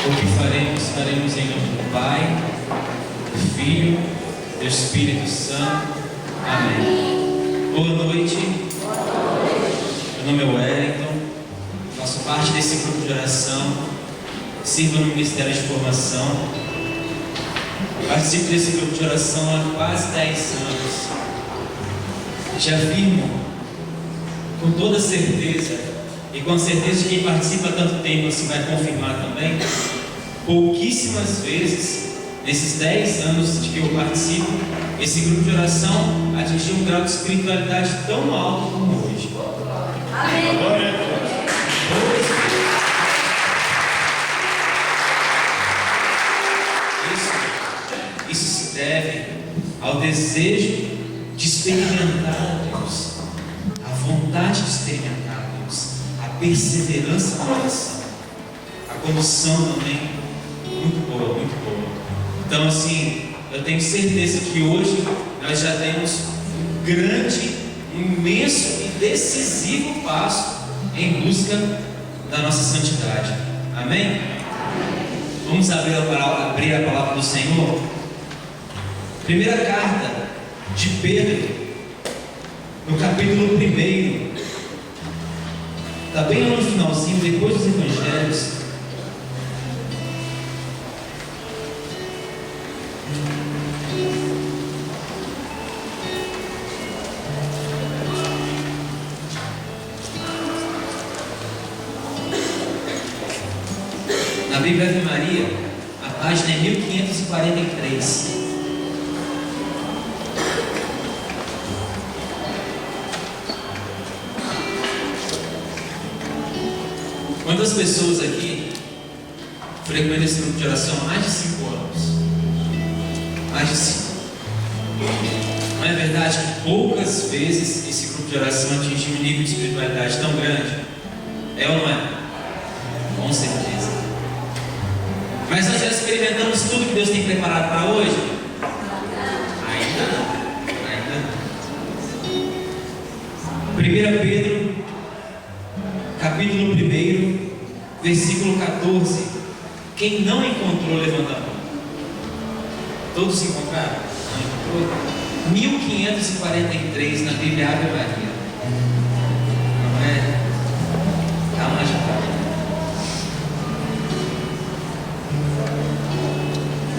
O que faremos em nome do Pai, do Filho, do Espírito Santo. Amém. Boa noite. Meu nome é Wellington, faço parte desse grupo de oração, sirvo no Ministério de Formação, participo desse grupo de oração há quase 10 anos. Já afirmo com toda certeza, e com a certeza de quem participa há tanto tempo assim vai confirmar também, pouquíssimas vezes, nesses 10 anos de que eu participo, esse grupo de oração atingiu um grau de espiritualidade tão alto como hoje. Amém. Glória a Deus. Isso se deve ao desejo de experimentar a Deus, a vontade de experimentar a Deus, a perseverança na oração, a condução também muito boa, muito boa. Então assim, eu tenho certeza que hoje nós já temos um grande, imenso e decisivo passo em busca da nossa santidade. Amém? Vamos abrir a palavra do Senhor. Primeira carta de Pedro, no capítulo 1, está bem lá no finalzinho, depois dos Evangelhos. Na Bíblia Ave Maria, a página é 1543. Quantas pessoas aqui frequentam esse grupo de oração há mais de 5 anos? Mais de 5. Não é verdade que poucas vezes esse grupo de oração atinge um nível de espiritualidade tão grande? É ou não é? Com certeza. Mas nós já experimentamos tudo que Deus tem preparado para hoje? Ainda não. Ainda não. 1 Pedro, capítulo 1, versículo 14. Quem não encontrou, levanta a mão. Todos encontraram? Não encontrou? 1543 na Bíblia Ave Maria. Não é? Calma, gente.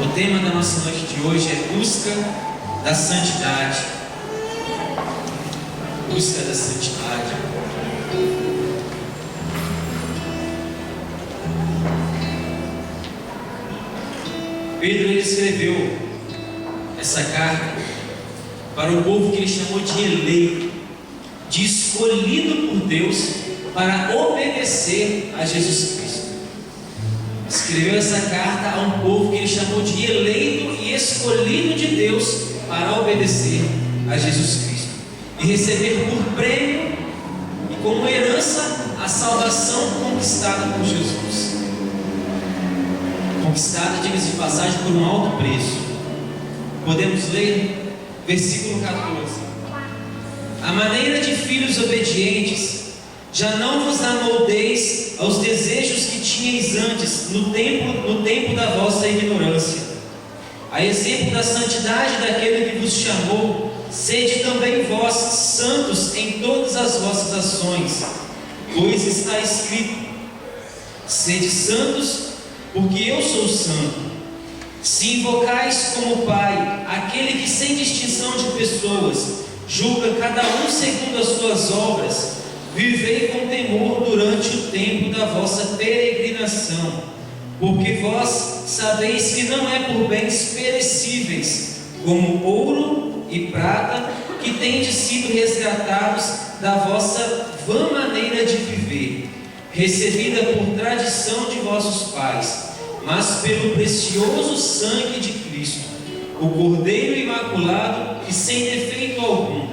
O tema da nossa noite de hoje é busca da santidade. Busca da santidade. Pedro ele escreveu essa carta para o povo que ele chamou de eleito, de escolhido por Deus para obedecer a Jesus Cristo. Escreveu essa carta a um povo que ele chamou de eleito e escolhido de Deus para obedecer a Jesus Cristo e receber por prêmio e como herança a salvação conquistada por Jesus. Conquistada, diga-se de passagem, por um alto preço. Podemos ler versículo 14. A maneira de filhos obedientes, já não vos amoldeis aos desejos que tinhais antes, no tempo da vossa ignorância. A exemplo da santidade daquele que vos chamou, sede também vós santos em todas as vossas ações, pois está escrito: sede santos, porque eu sou santo. Se invocais como Pai aquele que sem distinção de pessoas julga cada um segundo as suas obras, vivei com temor durante o tempo da vossa peregrinação, porque vós sabeis que não é por bens perecíveis, como ouro e prata, que tendes sido resgatados da vossa vã maneira de viver, recebida por tradição de vossos pais, mas pelo precioso sangue de Cristo, o Cordeiro imaculado e sem defeito algum,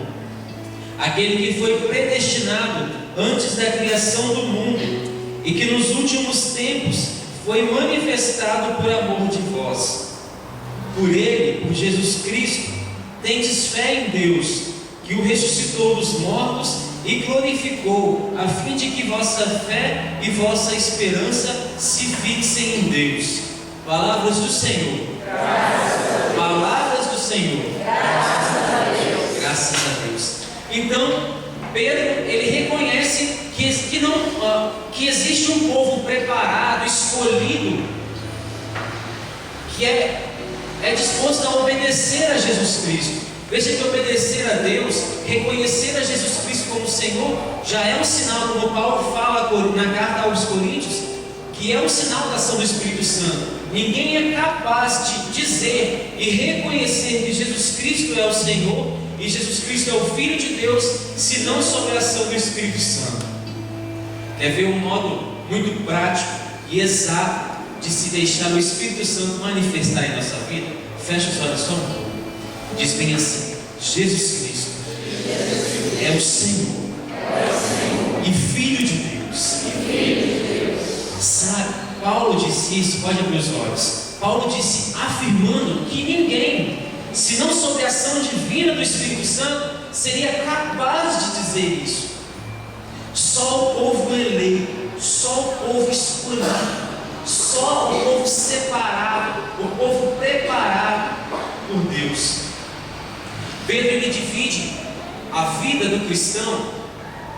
aquele que foi predestinado antes da criação do mundo e que nos últimos tempos foi manifestado por amor de vós. Por ele, por Jesus Cristo, tendes fé em Deus, que o ressuscitou dos mortos e glorificou, a fim de que vossa fé e vossa esperança se fixem em Deus. Palavras do Senhor. Palavras do Senhor. Graças a Deus. Então, Pedro, ele reconhece que existe um povo preparado, escolhido, que é disposto a obedecer a Jesus Cristo. Veja que obedecer a Deus, reconhecer a Jesus Cristo como Senhor, já é um sinal, como Paulo fala na carta aos Coríntios, que é um sinal da ação do Espírito Santo. Ninguém é capaz de dizer e reconhecer que Jesus Cristo é o Senhor e Jesus Cristo é o Filho de Deus, se não sob a ação do Espírito Santo. Quer ver um modo muito prático e exato de se deixar o Espírito Santo manifestar em nossa vida? Fecha os olhos só um pouco. Diz bem assim: Jesus Cristo é o Senhor e Filho de Deus. Sabe, Paulo disse isso, pode abrir os olhos. Paulo disse, afirmando que ninguém, se não sob a ação divina do Espírito Santo, seria capaz de dizer isso. Só o povo eleito, só o povo escolhido, só o povo separado, o povo preparado por Deus. Pedro, ele divide a vida do cristão,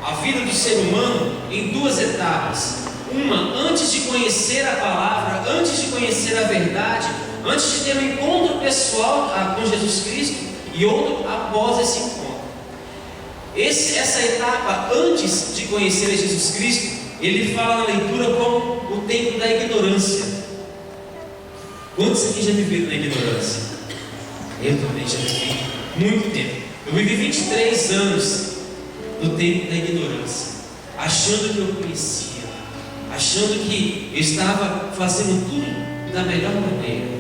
a vida do ser humano, em duas etapas. Uma, antes de conhecer a palavra, antes de conhecer a verdade, antes de ter um encontro pessoal com Jesus Cristo, e outra após esse encontro. Essa etapa antes de conhecer a Jesus Cristo, ele fala na leitura como o tempo da ignorância. Quantos aqui já viveram na ignorância? Eu também já vivi muito tempo. Eu vivi 23 anos no tempo da ignorância, achando que eu conhecia, achando que eu estava fazendo tudo da melhor maneira.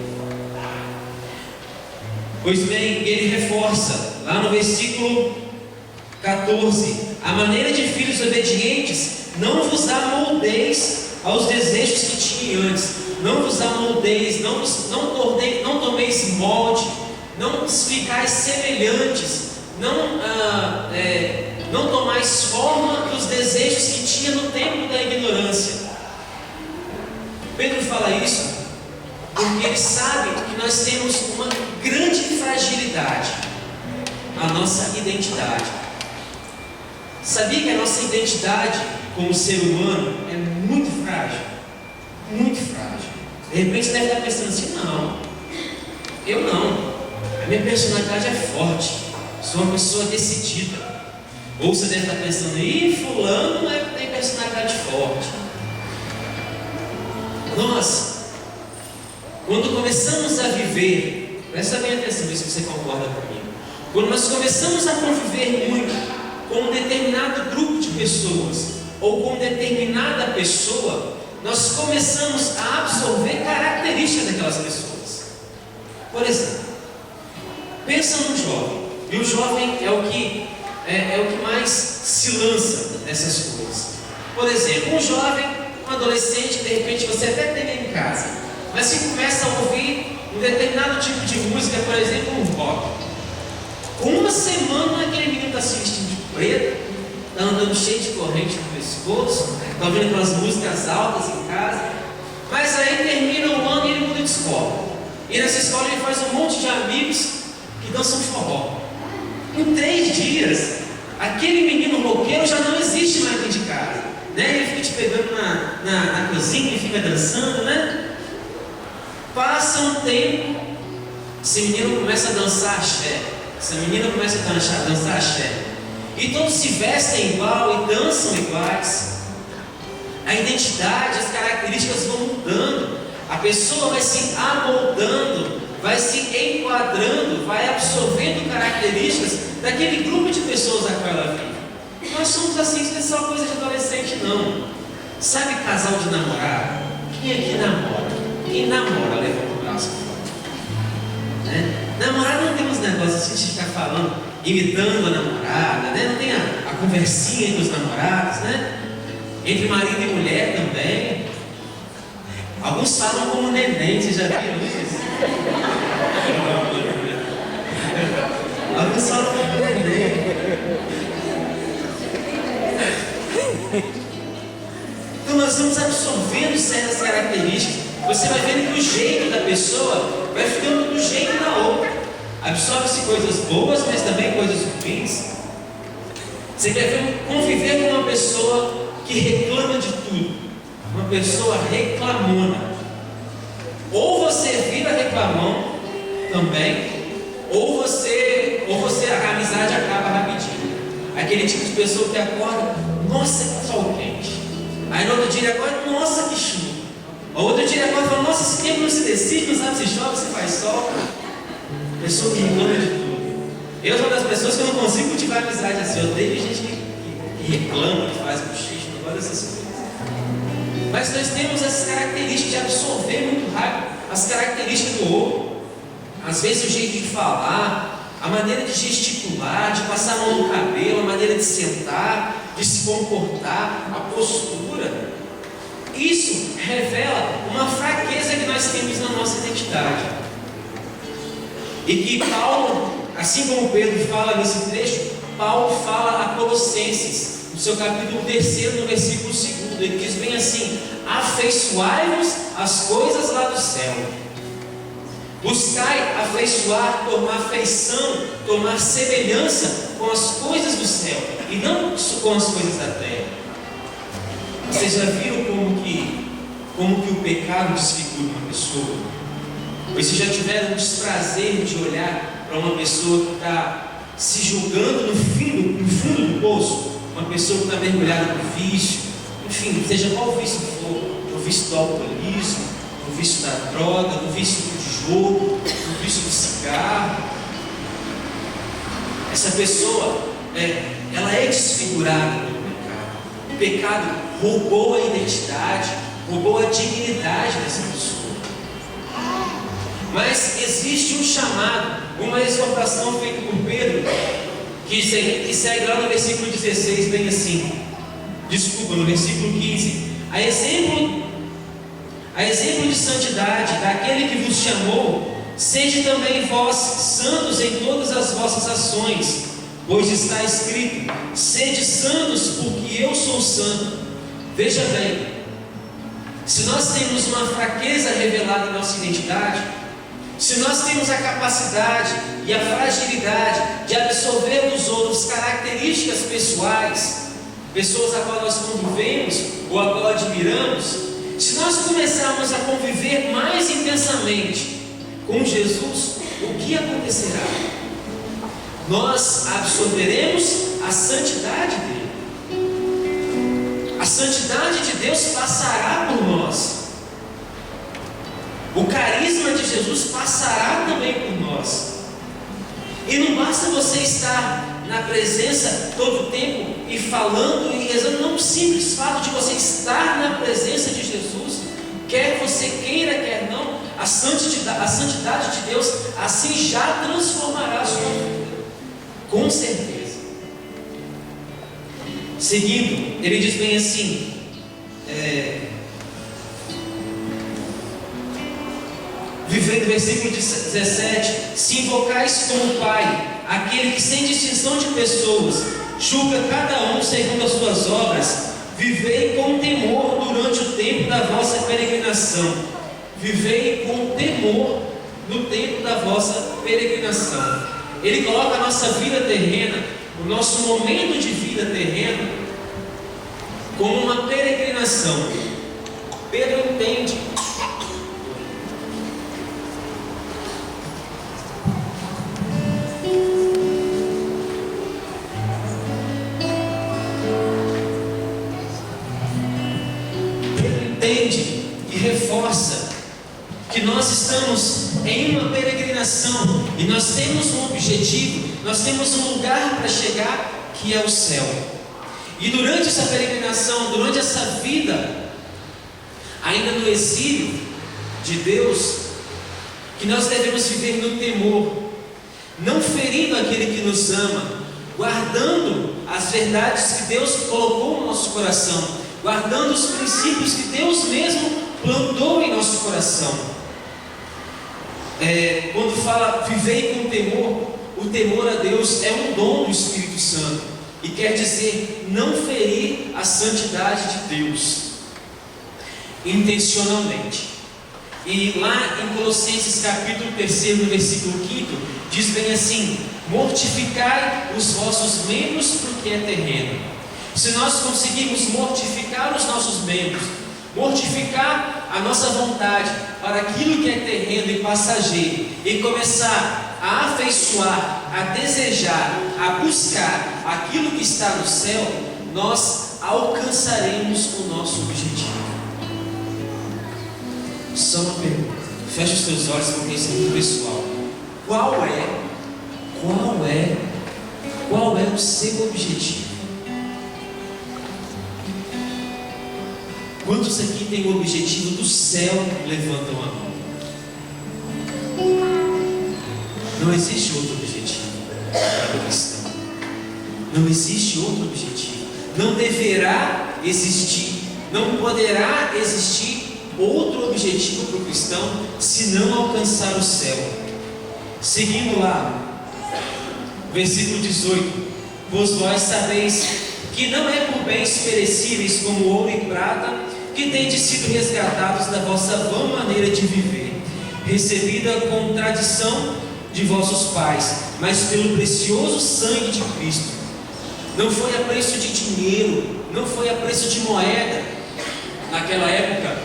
Pois bem, ele reforça lá no versículo 14: a maneira de filhos obedientes, não vos amoldeis aos desejos que tinha antes. Não vos amoldeis, não tomeis molde, não ficais semelhantes, não tomais forma dos desejos que tinha no tempo da ignorância. Pedro fala isso porque ele sabe que nós temos uma grande fragilidade: a nossa identidade. Sabia que a nossa identidade como ser humano é muito frágil? Muito frágil. De repente você deve estar pensando assim: não, eu não. A minha personalidade é forte, sou uma pessoa decidida. Ou você deve estar pensando: fulano tem personalidade forte. Nós, quando começamos a viver, presta bem atenção, ver se você concorda comigo. Quando nós começamos a conviver muito com um determinado grupo de pessoas, ou com determinada pessoa, nós começamos a absorver características daquelas pessoas. Por exemplo, pensa num jovem, e o jovem é o que mais se lança nessas coisas. Por exemplo, um jovem, um adolescente, de repente você até tem ele em casa, mas que começa a ouvir um determinado tipo de música, por exemplo, um rock. Com uma semana aquele menino está se vestindo de preto, está andando cheio de corrente no pescoço, está ouvindo aquelas músicas altas em casa, mas aí termina o ano e ele muda de escola. E nessa escola ele faz um monte de amigos que dançam forró. Em 3 dias, aquele menino roqueiro já não existe mais dentro de casa, né? Ele fica te pegando na cozinha e fica dançando, né? Passa um tempo, esse menino começa a dançar axé, essa menina começa a dançar axé, e todos se vestem igual e dançam iguais. A identidade, as características vão mudando, a pessoa vai se amoldando, vai se enquadrando, vai absorvendo características daquele grupo de pessoas a qual ela vive. Nós somos assim, isso não é só coisa de adolescente não. Sabe casal de namorado? Quem aqui namora? Quem namora, levanta o braço. Né? Namorado não tem uns negócios assim de ficar falando, imitando a namorada, né? Não tem a conversinha entre os namorados, né? Entre marido e mulher também. Alguns falam como neném, vocês já viram isso? Alguns falam como neném. Então nós vamos absorvendo certas características. Você vai vendo que o jeito da pessoa vai ficando do jeito da outra. Absorve-se coisas boas, mas também coisas ruins. Você vai conviver com uma pessoa que reclama de tudo, uma pessoa reclamona. Ou você vira reclamão também, ou a amizade acaba rapidinho. Aquele tipo de pessoa que acorda, nossa, que sol quente. Aí no outro dia ele acorda, nossa, que chuva. O outro dia ele acorda e fala, nossa, esse tempo não se decide, não sabe se chove, se faz sol. Pessoa que reclama de tudo. Eu sou uma das pessoas que eu não consigo cultivar amizade assim. Eu odeio gente que reclama, que faz bochicho, não gosto dessas coisas. Mas nós temos essas características de absorver muito rápido as características do outro. Às vezes o jeito de falar, a maneira de gesticular, de passar a mão no cabelo, a maneira de sentar, de se comportar, a postura. Isso revela uma fraqueza que nós temos na nossa identidade. E que Paulo, assim como Pedro fala nesse trecho, Paulo fala a Colossenses, no seu capítulo 3, no versículo 2, ele diz bem assim: afeiçoai-vos às coisas lá do céu. Buscai afeiçoar, tomar afeição, tomar semelhança com as coisas do céu, e não com as coisas da terra. Vocês já viram como que o pecado desfigura uma pessoa? Vocês já tiveram o desprazer de olhar para uma pessoa que está se julgando no fundo do poço? Uma pessoa que está mergulhada no vício, enfim, seja qual vício for, no vício do alcoolismo, no vício da droga, no vício do jogo, no vício do cigarro. Essa pessoa, ela é desfigurada pelo pecado. O pecado roubou a identidade, roubou a dignidade dessa pessoa. Mas existe um chamado, uma exortação feita por Pedro, que segue lá no versículo 16, bem assim. Desculpa, no versículo 15. A exemplo de santidade daquele que vos chamou, sede também vós santos em todas as vossas ações, pois está escrito: sede santos, porque eu sou santo. Veja bem, se nós temos uma fraqueza revelada em nossa identidade, se nós temos a capacidade e a fragilidade de absorver dos outros características pessoais, pessoas a qual nós convivemos ou a qual admiramos, se nós começarmos a conviver mais intensamente com Jesus, o que acontecerá? Nós absorveremos a santidade dele. A santidade de Deus passará por nós. O carisma de Jesus passará também por nós. E não basta você estar na presença todo o tempo e falando e rezando. Não, o simples fato de você estar na presença de Jesus, quer você queira, quer não, a santidade de Deus assim já transformará a sua vida, com certeza. Seguindo, ele diz bem assim, vivendo, versículo 17: se invocais como Pai aquele que sem distinção de pessoas julga cada um segundo as suas obras, vivei com temor durante o tempo da vossa peregrinação. Vivei com temor no tempo da vossa peregrinação. Ele coloca a nossa vida terrena, o nosso momento de vida terrena, como uma peregrinação. Pedro entende. E reforça que nós estamos em uma peregrinação e nós temos um objetivo, nós temos um lugar para chegar, que é o céu. E durante essa peregrinação, durante essa vida, ainda no exílio de Deus, que nós devemos viver no temor, não ferindo aquele que nos ama, guardando as verdades que Deus colocou no nosso coração, guardando os princípios que Deus mesmo plantou em nosso coração. Quando fala vivei com temor, o temor a Deus é um dom do Espírito Santo. e quer dizer não ferir a santidade de Deus intencionalmente. E lá em Colossenses capítulo 3, no versículo 5, diz bem assim: mortificai os vossos membros porque é terreno. Se nós conseguirmos mortificar os nossos membros, mortificar a nossa vontade para aquilo que é terreno e passageiro, e começar a afeiçoar, a desejar, a buscar aquilo que está no céu, nós alcançaremos o nosso objetivo. Só uma pergunta, feche os teus olhos porque isso é muito pessoal. Qual é o seu objetivo? Quantos aqui têm o objetivo do céu? Levantam a mão. Não existe outro objetivo para o cristão. Não existe outro objetivo. Não deverá existir, não poderá existir outro objetivo para o cristão se não alcançar o céu. Seguindo lá, versículo 18: pois vós sabeis que não é por bens perecíveis como ouro e prata que tendes sido resgatados da vossa vã maneira de viver, recebida com tradição de vossos pais, mas pelo precioso sangue de Cristo. Não foi a preço de dinheiro, não foi a preço de moeda. Naquela época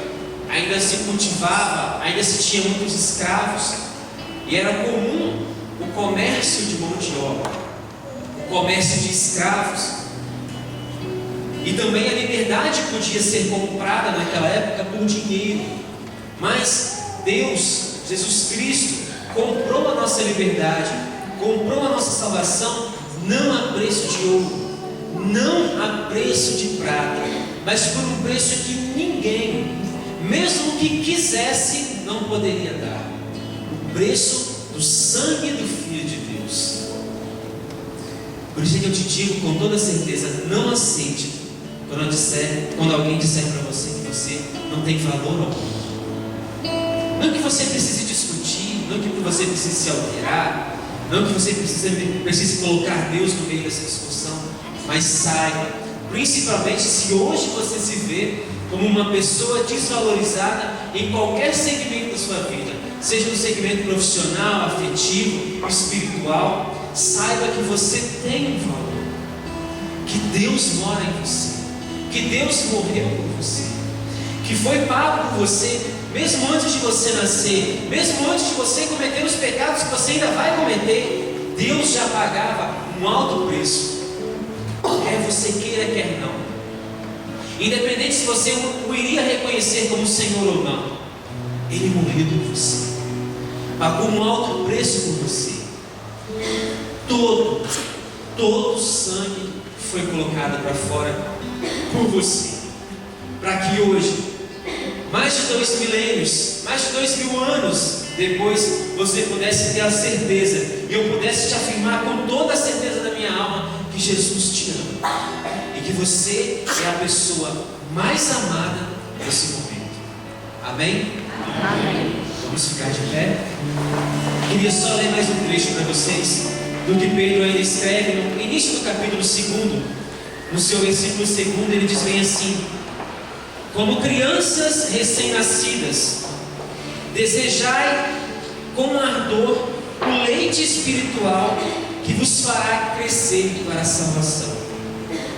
ainda se cultivava, ainda se tinha muitos escravos, e era comum o comércio de mão de obra, o comércio de escravos. E também a liberdade podia ser comprada naquela época por dinheiro. Mas Deus, Jesus Cristo, comprou a nossa liberdade, comprou a nossa salvação, não a preço de ouro, não a preço de prata, mas por um preço que ninguém, mesmo que quisesse, não poderia dar. O preço do sangue do Filho de Deus. Por isso é que eu te digo com toda certeza: não aceite quando alguém disser para você que você não tem valor algum. Não que você precise discutir, não que você precise se alterar, não que você precise colocar Deus no meio dessa discussão, mas saiba, principalmente se hoje você se vê como uma pessoa desvalorizada em qualquer segmento da sua vida, seja no segmento profissional, afetivo, espiritual, saiba que você tem um valor, que Deus mora em você, que Deus morreu por você, que foi pago por você, mesmo antes de você nascer, mesmo antes de você cometer os pecados que você ainda vai cometer. Deus já pagava um alto preço, quer você queira, quer não, independente se você o iria reconhecer como Senhor ou não. Ele morreu por você, pagou um alto preço por você. Todo o sangue foi colocado para fora por você, para que hoje, mais de 2 milênios, mais de 2.000 anos depois, você pudesse ter a certeza, e eu pudesse te afirmar com toda a certeza da minha alma, que Jesus te ama, e que você é a pessoa mais amada nesse momento. Amém? Amém. Vamos ficar de pé. Queria só ler mais um trecho para vocês, do que Pedro ainda escreve no início do capítulo 2, no seu versículo 2, ele diz bem assim: como crianças recém-nascidas, desejai com ardor o leite espiritual que vos fará crescer para a salvação.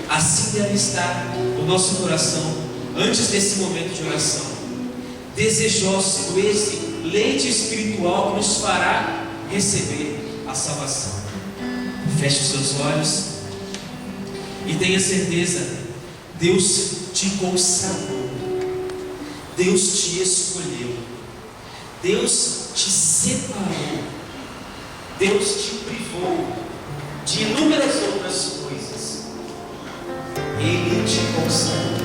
Assim deve estar o nosso coração antes desse momento de oração, desejoso por esse leite espiritual que nos fará receber a salvação. Feche os seus olhos e tenha certeza: Deus te consagrou, Deus te escolheu, Deus te separou, Deus te privou de inúmeras outras coisas. Ele te consagrou.